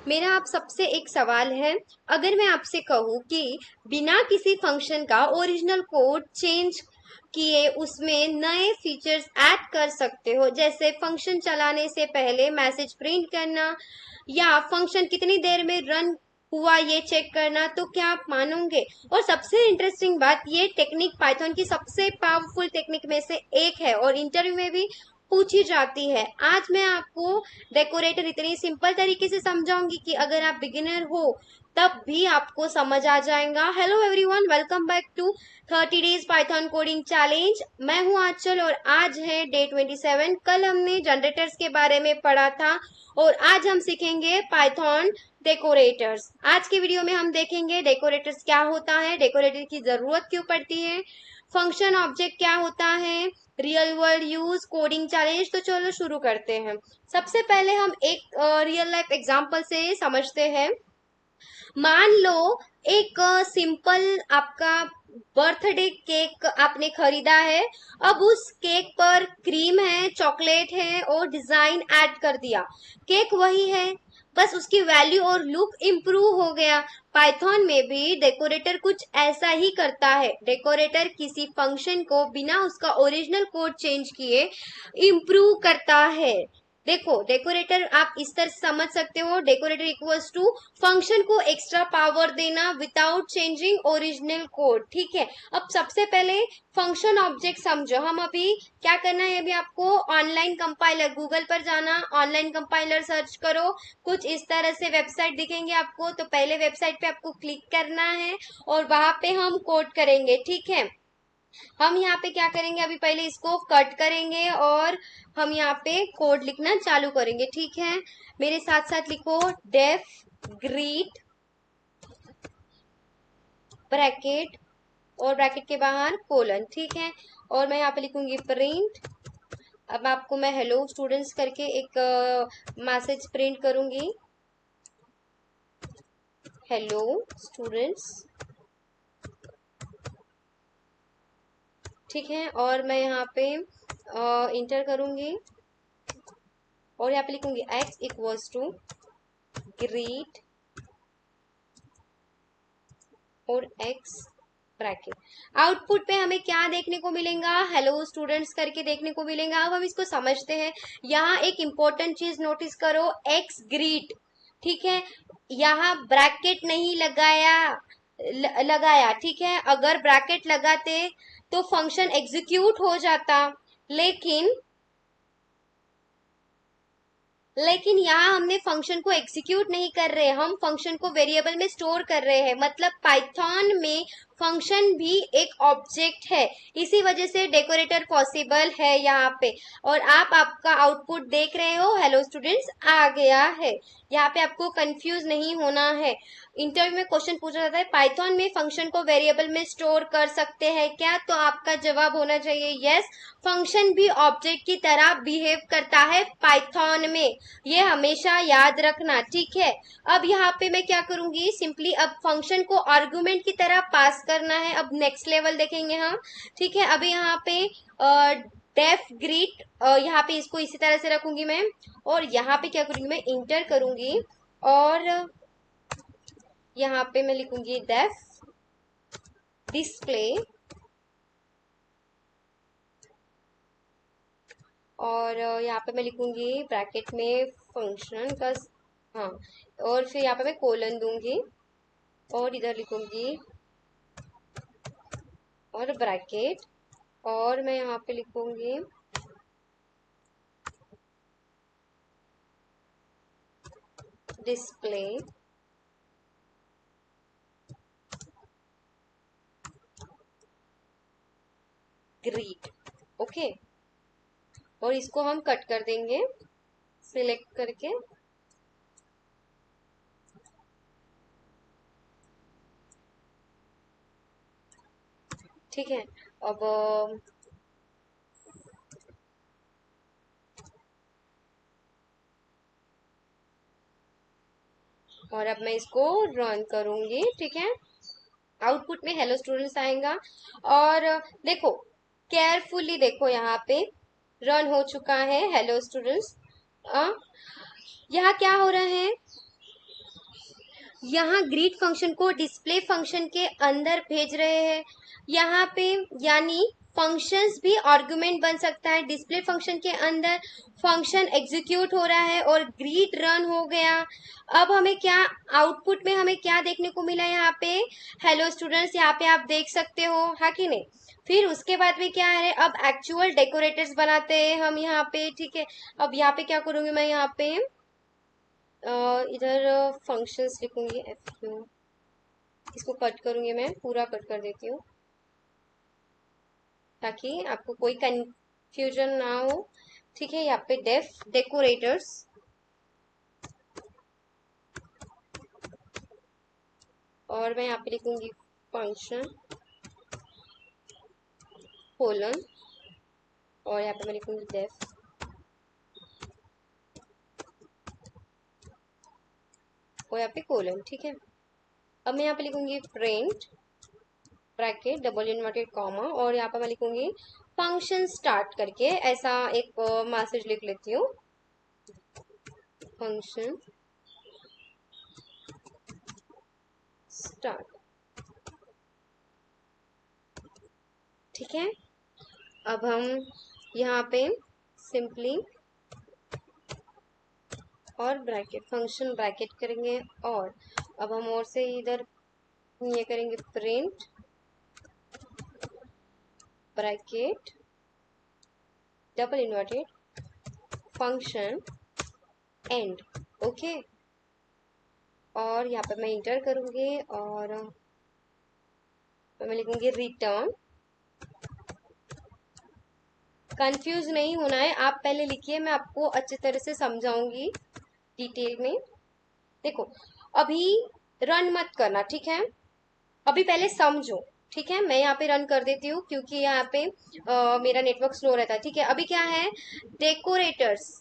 मेरा आप सबसे एक सवाल है। अगर मैं आपसे कहूँ कि बिना किसी फंक्शन का ओरिजिनल कोड चेंज किए उसमें नए फीचर्स ऐड कर सकते हो, जैसे फंक्शन चलाने से पहले मैसेज प्रिंट करना या फंक्शन कितनी देर में रन हुआ ये चेक करना, तो क्या आप मानोगे? और सबसे इंटरेस्टिंग बात, ये टेक्निक पाइथन की सबसे पावरफुल टेक्निक में से एक है और इंटरव्यू में भी पूछी जाती है। आज मैं आपको डेकोरेटर इतनी सिंपल तरीके से समझाऊंगी कि अगर आप बिगिनर हो तब भी आपको समझ आ जाएगा। Hello everyone, welcome back to 30 days Python coding challenge. मैं हूं आंचल और आज है डे 27। कल हमने जनरेटर्स के बारे में पढ़ा था और आज हम सीखेंगे पाइथन डेकोरेटर्स। आज के वीडियो में हम देखेंगे डेकोरेटर्स क्या होता है, डेकोरेटर की जरूरत क्यों पड़ती है, फंक्शन ऑब्जेक्ट क्या होता है, real world use, coding challenge. तो चलो शुरू करते हैं। सबसे पहले हम एक रियल लाइफ एग्जांपल से समझते हैं। मान लो एक सिंपल आपका बर्थडे केक आपने खरीदा है। अब उस केक पर क्रीम है, चॉकलेट है और डिजाइन ऐड कर दिया। केक वही है, बस उसकी वैल्यू और लुक इम्प्रूव हो गया। पाइथन में भी डेकोरेटर कुछ ऐसा ही करता है। डेकोरेटर किसी फंक्शन को बिना उसका ओरिजिनल कोड चेंज किए इम्प्रूव करता है। देखो, डेकोरेटर आप इस तरह समझ सकते हो, डेकोरेटर इक्वल्स टू फंक्शन को एक्स्ट्रा पावर देना विदाउट चेंजिंग ओरिजिनल कोड। ठीक है, अब सबसे पहले फंक्शन ऑब्जेक्ट समझो। हम अभी क्या करना है, अभी आपको ऑनलाइन कंपाइलर, गूगल पर जाना, ऑनलाइन कंपाइलर सर्च करो, कुछ इस तरह से वेबसाइट दिखेंगे आपको। तो पहले वेबसाइट पे आपको क्लिक करना है और वहां पे हम कोड करेंगे। ठीक है, हम यहाँ पे क्या करेंगे, अभी पहले इसको कट करेंगे और हम यहाँ पे कोड लिखना चालू करेंगे। ठीक है, मेरे साथ साथ लिखो, डेफ ग्रीट ब्रैकेट और ब्रैकेट के बाहर कोलन। ठीक है, और मैं यहाँ पे लिखूंगी प्रिंट। अब आपको मैं हेलो स्टूडेंट्स करके एक मैसेज प्रिंट करूंगी, हेलो स्टूडेंट्स। ठीक है, और मैं यहाँ पे इंटर करूंगी और यहाँ पे लिखूंगी x इक्वल्स टू ग्रीट और x ब्रैकेट। आउटपुट पे हमें क्या देखने को मिलेगा, हेलो स्टूडेंट्स करके देखने को मिलेगा। अब हम इसको समझते हैं। यहाँ एक इंपॉर्टेंट चीज नोटिस करो, x ग्रीट। ठीक है, यहाँ ब्रैकेट नहीं लगाया। ठीक है, अगर ब्रैकेट लगाते तो फंक्शन एग्जीक्यूट हो जाता, लेकिन यहाँ हमने फंक्शन को एग्जीक्यूट नहीं कर रहे, हम फंक्शन को वेरिएबल में स्टोर कर रहे हैं। मतलब पाइथन में फंक्शन भी एक ऑब्जेक्ट है, इसी वजह से डेकोरेटर पॉसिबल है यहाँ पे। और आप आपका आउटपुट देख रहे हो, हेलो स्टूडेंट्स आ गया है। यहाँ पे आपको कंफ्यूज नहीं होना है। इंटरव्यू में क्वेश्चन पूछा जाता है, पाइथन में फंक्शन को वेरिएबल में स्टोर कर सकते हैं क्या? तो आपका जवाब होना चाहिए यस। फंक्शन भी ऑब्जेक्ट की तरह बिहेव करता है पाइथन में, ये हमेशा याद रखना। ठीक है, अब यहाँ पे मैं क्या करूंगी, सिंपली अब फंक्शन को आर्गुमेंट की तरह पास करना है। अब नेक्स्ट लेवल देखेंगे हम। ठीक है, अभी यहाँ पे डेफ ग्रीट, यहाँ पे इसको इसी तरह से रखूंगी मैं, और यहाँ पे क्या करूंगी, मैं इंटर करूंगी और यहाँ पे मैं लिखूंगी डेफ डिस्प्ले और यहाँ पे मैं लिखूंगी ब्रैकेट में फंक्शन का, हाँ, और फिर यहाँ पे मैं कोलन दूंगी और इधर लिखूंगी और ब्रैकेट, और मैं यहाँ पे लिखूंगी डिस्प्ले ग्रीट। ओके, और इसको हम कट कर देंगे सिलेक्ट करके। ठीक है, अब और अब मैं इसको रन करूंगी। ठीक है, आउटपुट में हेलो स्टूडेंट्स आएगा। और देखो, केयरफुली देखो, यहाँ पे रन हो चुका है हेलो स्टूडेंट्स। यहाँ क्या हो रहा है, यहाँ ग्रीट फंक्शन को डिस्प्ले फंक्शन के अंदर भेज रहे हैं। यहाँ पे यानी फंक्शंस भी आर्गुमेंट बन सकता है। डिस्प्ले फंक्शन के अंदर फंक्शन एग्जीक्यूट हो रहा है और ग्रीट रन हो गया। अब हमें क्या आउटपुट में हमें क्या देखने को मिला यहाँ पे, हेलो स्टूडेंट्स यहाँ पे आप देख सकते हो, है कि नहीं। फिर उसके बाद में क्या है, अब एक्चुअल डेकोरेटर्स बनाते हैं हम यहाँ पे, ठीक है। अब यहाँ पे क्या करूंगी मैं, यहाँ पे इधर फंक्शंस लिखूंगी FQ, इसको कट करूंगी, मैं पूरा कट कर देती हूँ ताकि आपको कोई कंफ्यूजन ना हो, ठीक है। यहाँ पे डेकोरेटर्स, और मैं यहाँ पे लिखूंगी फंक्शन कोलन, और यहाँ पे मैं लिखूंगी डेफ, और यहाँ पे कोलन, ठीक है। अब मैं यहाँ पे लिखूंगी print bracket double inverted comma, और यहाँ पे मैं लिखूंगी फंक्शन स्टार्ट करके, ऐसा एक मैसेज लिख लेती हूँ, फंक्शन स्टार्ट, ठीक है। अब हम यहाँ पे सिंपली और ब्रैकेट फंक्शन ब्रैकेट करेंगे, और अब हम और से इधर ये करेंगे print bracket double inverted function and, okay. और यहाँ पे मैं इंटर करूंगी, और मैं लिखूंगी रिटर्न। कंफ्यूज नहीं होना है, आप पहले लिखिए, मैं आपको अच्छी तरह से समझाऊंगी डिटेल में। देखो अभी रन मत करना, ठीक है, अभी पहले समझो, ठीक है। मैं यहाँ पे रन कर देती हूँ क्योंकि यहाँ पे मेरा नेटवर्क स्लो रहता है, ठीक है। अभी क्या है, डेकोरेटर्स,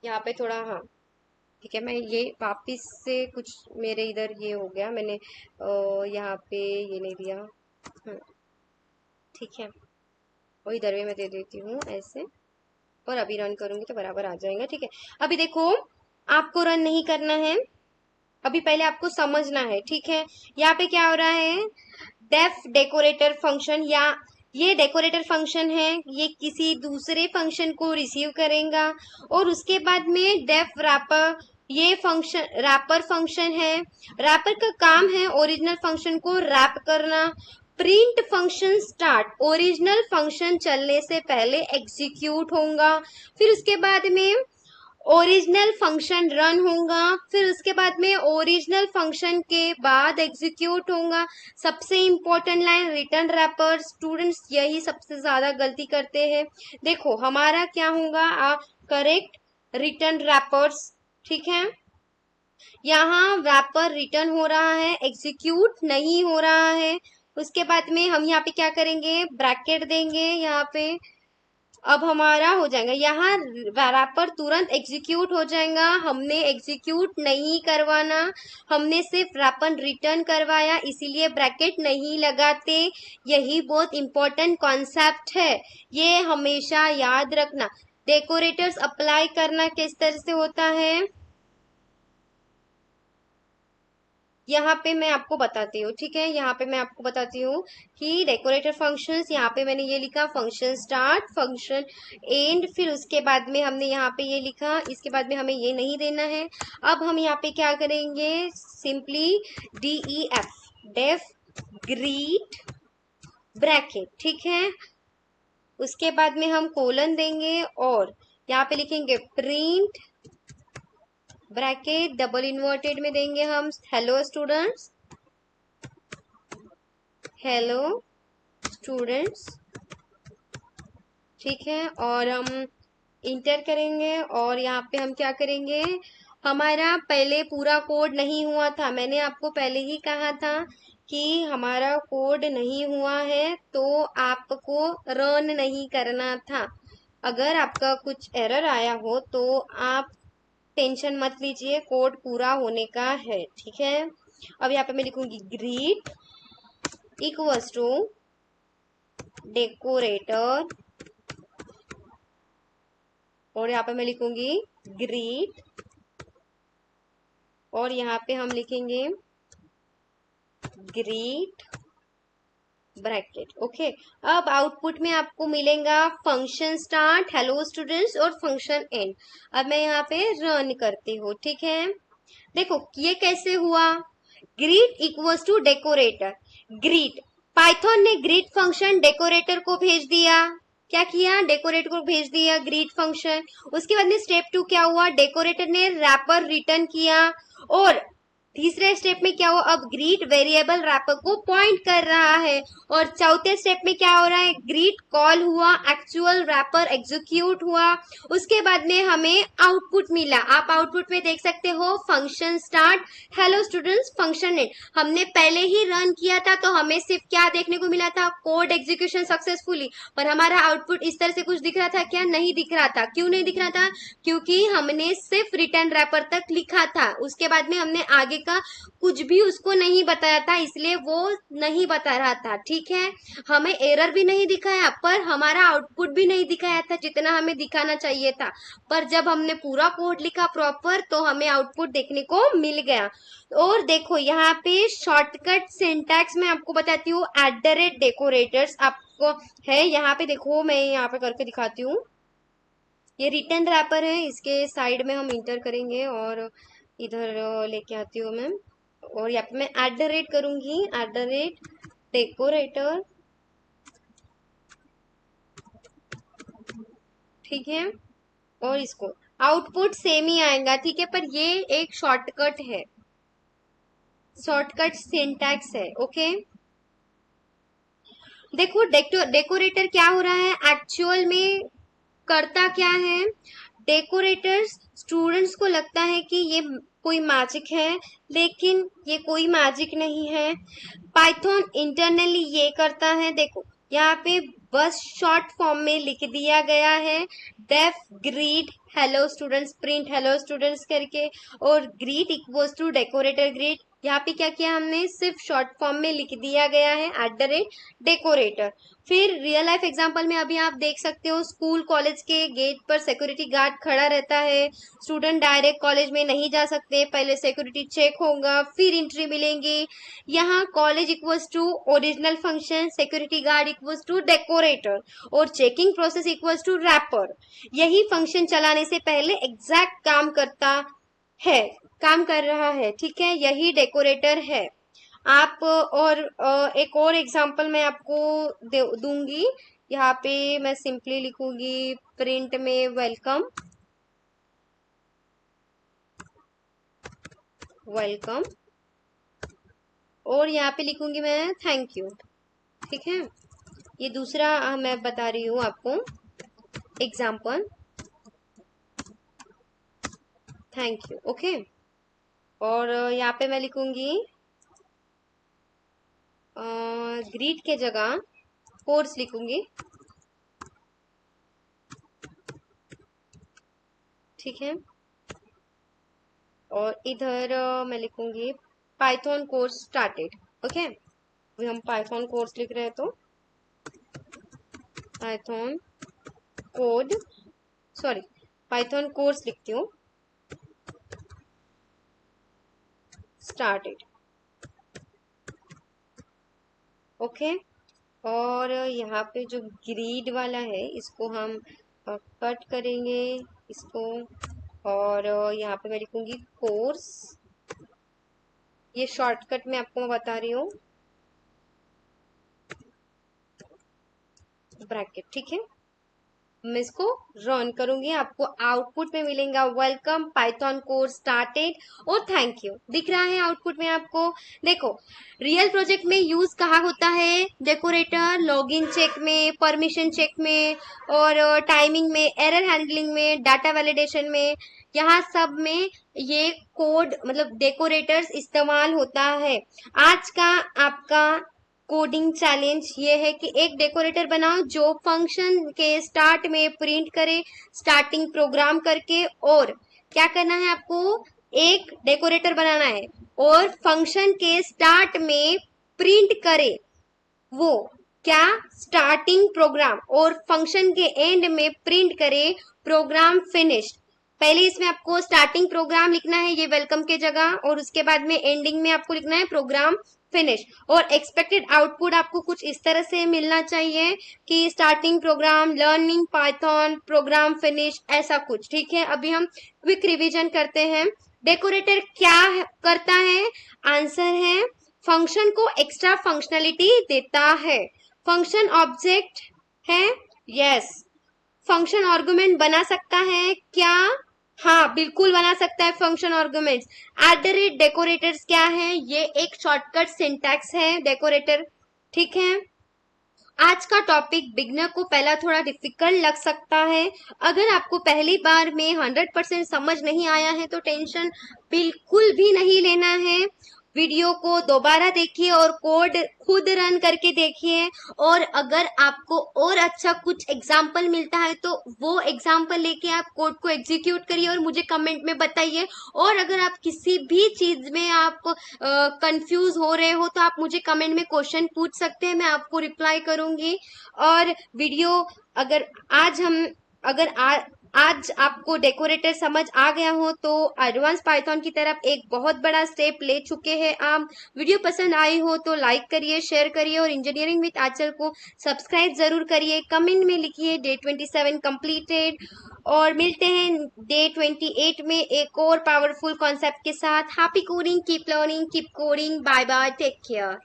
यहाँ पे थोड़ा, हाँ ठीक है, मैं ये वापिस से कुछ मेरे इधर ये हो गया, मैंने यहाँ पे ये नहीं दिया, ठीक है, और इधर भी मैं दे देती हूँ ऐसे, और अभी रन करूंगी तो बराबर आ जाएगा, ठीक है। अभी देखो आपको रन नहीं करना है, अभी पहले आपको समझना है, ठीक है। यहाँ पे क्या हो रहा है, डेफ डेकोरेटर फंक्शन, या ये डेकोरेटर फंक्शन है, ये किसी दूसरे फंक्शन को रिसीव करेगा, और उसके बाद में डेफ रैपर, ये फंक्शन रैपर फंक्शन है। रैपर का काम है ओरिजिनल फंक्शन को रैप करना। Print function start, original function चलने से पहले एग्जीक्यूट होगा, फिर उसके बाद में ओरिजिनल फंक्शन रन होगा, फिर उसके बाद में ओरिजिनल फंक्शन के बाद एग्जीक्यूट होगा। सबसे important line return wrapper, students यही सबसे ज्यादा गलती करते हैं। देखो हमारा क्या होगा, करेक्ट रिटर्न रैपर्स, ठीक है। यहाँ रैपर रिटर्न हो रहा है, एग्जीक्यूट नहीं हो रहा है। उसके बाद में हम यहाँ पे क्या करेंगे, ब्रैकेट देंगे यहाँ पे, अब हमारा हो जाएगा, यहाँ रैपर तुरंत एग्जीक्यूट हो जाएगा। हमने एग्जीक्यूट नहीं करवाना, हमने सिर्फ रैपर रिटर्न करवाया, इसीलिए ब्रैकेट नहीं लगाते। यही बहुत इंपॉर्टेंट कॉन्सेप्ट है, ये हमेशा याद रखना। डेकोरेटर्स अप्लाई करना किस तरह से होता है, यहाँ पे मैं आपको बताती हूँ, ठीक है। यहाँ पे मैं आपको बताती हूँ कि डेकोरेटर फंक्शंस, यहाँ पे मैंने ये लिखा फंक्शन स्टार्ट, फंक्शन एंड, फिर उसके बाद में हमने यहाँ पे ये लिखा, इसके बाद में हमें ये नहीं देना है। अब हम यहाँ पे क्या करेंगे, simply DEF def greet bracket, ठीक है। उसके बाद में हम कोलन देंगे, और यहाँ पे लिखेंगे प्रिंट ब्रैकेट डबल इन्वर्टेड में देंगे हम हेलो स्टूडेंट्स, हेलो स्टूडेंट्स, ठीक है। और हम इंटर करेंगे, और यहाँ पे हम क्या करेंगे, हमारा पहले पूरा कोड नहीं हुआ था, मैंने आपको पहले ही कहा था कि हमारा कोड नहीं हुआ है तो आपको रन नहीं करना था। अगर आपका कुछ एरर आया हो तो आप टेंशन मत लीजिए, कोड पूरा होने का है, ठीक है। अब यहाँ पे मैं लिखूंगी ग्रीट इक्वल्स टू डेकोरेटर, और यहाँ पे मैं लिखूंगी ग्रीट, और यहाँ पे हम लिखेंगे ग्रीट ब्रैकेट। ओके, अब आउटपुट में आपको मिलेगा फंक्शन स्टार्ट, हेलो स्टूडेंट्स, और फंक्शन एंड। अब मैं यहाँ पे रन करती हूँ, ठीक है। देखो ये कैसे हुआ, greet equals to decorator, greet, Python ने ग्रीट फंक्शन डेकोरेटर को भेज दिया। क्या किया, डेकोरेटर को भेज दिया ग्रीट फंक्शन। उसके बाद में स्टेप 2 क्या हुआ, डेकोरेटर ने रैपर रिटर्न किया। और तीसरे स्टेप में क्या हुआ, अब ग्रीट वेरिएबल रैपर को पॉइंट कर रहा है। और चौथे स्टेप में क्या हो रहा है, ग्रीट कॉल हुआ, एक्चुअल रैपर एग्जीक्यूट हुआ। उसके बाद में हमें आउटपुट मिला, आप आउटपुट में देख सकते हो function start, hello students, function and. हमने पहले ही रन किया था तो हमें सिर्फ क्या देखने को मिला था, कोड एग्जीक्यूशन सक्सेसफुली। पर हमारा आउटपुट इस तरह से कुछ दिख रहा था क्या, नहीं दिख रहा था। क्यों नहीं दिख रहा था, क्योंकि हमने सिर्फ रिटर्न रैपर तक लिखा था, उसके बाद में हमने आगे का कुछ भी उसको नहीं बताया था, इसलिए वो नहीं बता रहा था। ठीक है, हमें एरर भी नहीं दिखाया पर हमारा आउटपुट भी नहीं दिखाया था जितना हमें दिखाना चाहिए था। पर जब हमने पूरा कोड लिखा प्रॉपर तो हमें आउटपुट देखने को मिल गया। और देखो यहाँ पे शॉर्टकट सिंटैक्स में आपको बताती हूँ, @डेकोरेटर्स आपको है यहाँ पे। देखो मैं यहाँ पे करके दिखाती हूँ, ये रिटर्न रैपर है, इसके साइड में हम इंटर करेंगे और इधर लेके आती हूँ मैं। और यहाँ पे मैं करूंगी, @डेकोरेटर, ठीक है। और इसको आउटपुट सेम ही आएगा, ठीक है, पर ये एक शॉर्टकट है, शॉर्टकट सिंटैक्स है। ओके, देखो डेकोरेटर क्या हो रहा है, एक्चुअल में करता क्या है, डेकोरेटर्स स्टूडेंट्स को लगता है कि ये कोई मैजिक है, लेकिन ये कोई मैजिक नहीं है। पाइथन इंटरनली ये करता है, देखो यहाँ पे बस शॉर्ट फॉर्म में लिख दिया गया है, def greet hello students, print hello students करके, और greet equals to decorator greet. यहाँ पे क्या किया हमने, सिर्फ शॉर्ट फॉर्म में लिख दिया गया है @डेकोरेटर। फिर रियल लाइफ एग्जांपल में अभी आप देख सकते हो, स्कूल कॉलेज के गेट पर सिक्योरिटी गार्ड खड़ा रहता है, स्टूडेंट डायरेक्ट कॉलेज में नहीं जा सकते, पहले सिक्योरिटी चेक होगा फिर एंट्री मिलेंगी। यहाँ college equals to original function, security guard equals to decorator, और checking process equals to wrapper. यही फंक्शन चलाने से पहले एग्जैक्ट काम करता है, काम कर रहा है, ठीक है, यही डेकोरेटर है। आप और एक और एग्जांपल मैं आपको दूंगी, यहाँ पे मैं सिंपली लिखूंगी प्रिंट में वेलकम, वेलकम, और यहाँ पे लिखूंगी मैं थैंक यू, ठीक है। ये दूसरा मैं बता रही हूँ आपको एग्जांपल, थैंक यू। ओके, और यहाँ पे मैं लिखूंगी ग्रीट के जगह कोर्स लिखूंगी, ठीक है। और इधर मैं लिखूंगी पाइथन कोर्स स्टार्टेड। ओके, अभी हम पाइथन कोर्स लिख रहे हैं तो Python code, sorry Python course लिखती हूँ, स्टार्टेड। ओके, और यहाँ पे जो ग्रीड वाला है इसको हम कट करेंगे इसको, और यहाँ पे मैं लिखूंगी कोर्स, ये शॉर्टकट में आपको मैं बता रही हूँ, ब्रैकेट, ठीक है। मैं इसको रन करूंगी, आपको आउटपुट में मिलेगा वेलकम, पाइथन कोर्स स्टार्टेड और थैंक यू, दिख रहा है आउटपुट में आपको। देखो रियल प्रोजेक्ट में यूज कहाँ होता है डेकोरेटर, लॉगिन चेक में, परमिशन चेक में, और टाइमिंग में, एरर हैंडलिंग में, डाटा वैलिडेशन में, यहाँ सब में ये कोड मतलब डेकोरेटर्स इस्तेमाल होता है। आज का आपका कोडिंग चैलेंज ये है कि एक डेकोरेटर बनाओ जो फंक्शन के स्टार्ट में प्रिंट करे, स्टार्टिंग प्रोग्राम करके, और क्या करना है आपको, एक डेकोरेटर बनाना है और फंक्शन के स्टार्ट में प्रिंट करे वो क्या, स्टार्टिंग प्रोग्राम, और फंक्शन के एंड में प्रिंट करे प्रोग्राम फिनिश्ड। पहले इसमें आपको स्टार्टिंग प्रोग्राम लिखना है ये वेलकम के जगह, और उसके बाद में एंडिंग में आपको लिखना है प्रोग्राम फिनिश। और एक्सपेक्टेड आउटपुट आपको कुछ इस तरह से मिलना चाहिए कि starting program, learning Python, program finish, ऐसा कुछ। ठीक है, अभी हम क्विक रिवीजन करते हैं। डेकोरेटर क्या करता है? आंसर है फंक्शन को एक्स्ट्रा फंक्शनलिटी देता है। फंक्शन ऑब्जेक्ट है? यस। फंक्शन आर्गुमेंट बना सकता है क्या? हाँ, बिल्कुल बना सकता है function arguments. At the rate decorators क्या है? ये एक शॉर्टकट सिंटैक्स है डेकोरेटर। ठीक है, आज का टॉपिक बिगनर को पहला थोड़ा डिफिकल्ट लग सकता है। अगर आपको पहली बार में 100% समझ नहीं आया है तो टेंशन बिल्कुल भी नहीं लेना है। वीडियो को दोबारा देखिए और कोड खुद रन करके देखिए। और अगर आपको और अच्छा कुछ एग्जाम्पल मिलता है तो वो एग्जाम्पल लेके आप कोड को एग्जीक्यूट करिए और मुझे कमेंट में बताइए। और अगर आप किसी भी चीज में आप कंफ्यूज हो रहे हो तो आप मुझे कमेंट में क्वेश्चन पूछ सकते हैं, मैं आपको रिप्लाई करूंगी। और वीडियो अगर आज हम अगर आज आपको डेकोरेटर समझ आ गया हो तो एडवांस पाइथन की तरफ एक बहुत बड़ा स्टेप ले चुके हैं आप। वीडियो पसंद आई हो तो लाइक करिए, शेयर करिए और इंजीनियरिंग विद आंचल को सब्सक्राइब जरूर करिए। कमेंट में लिखिए डे 27 कंप्लीटेड। और मिलते हैं डे 28 में एक और पावरफुल कॉन्सेप्ट के साथ। Happy coding, keep learning, keep coding. Bye bye, take care.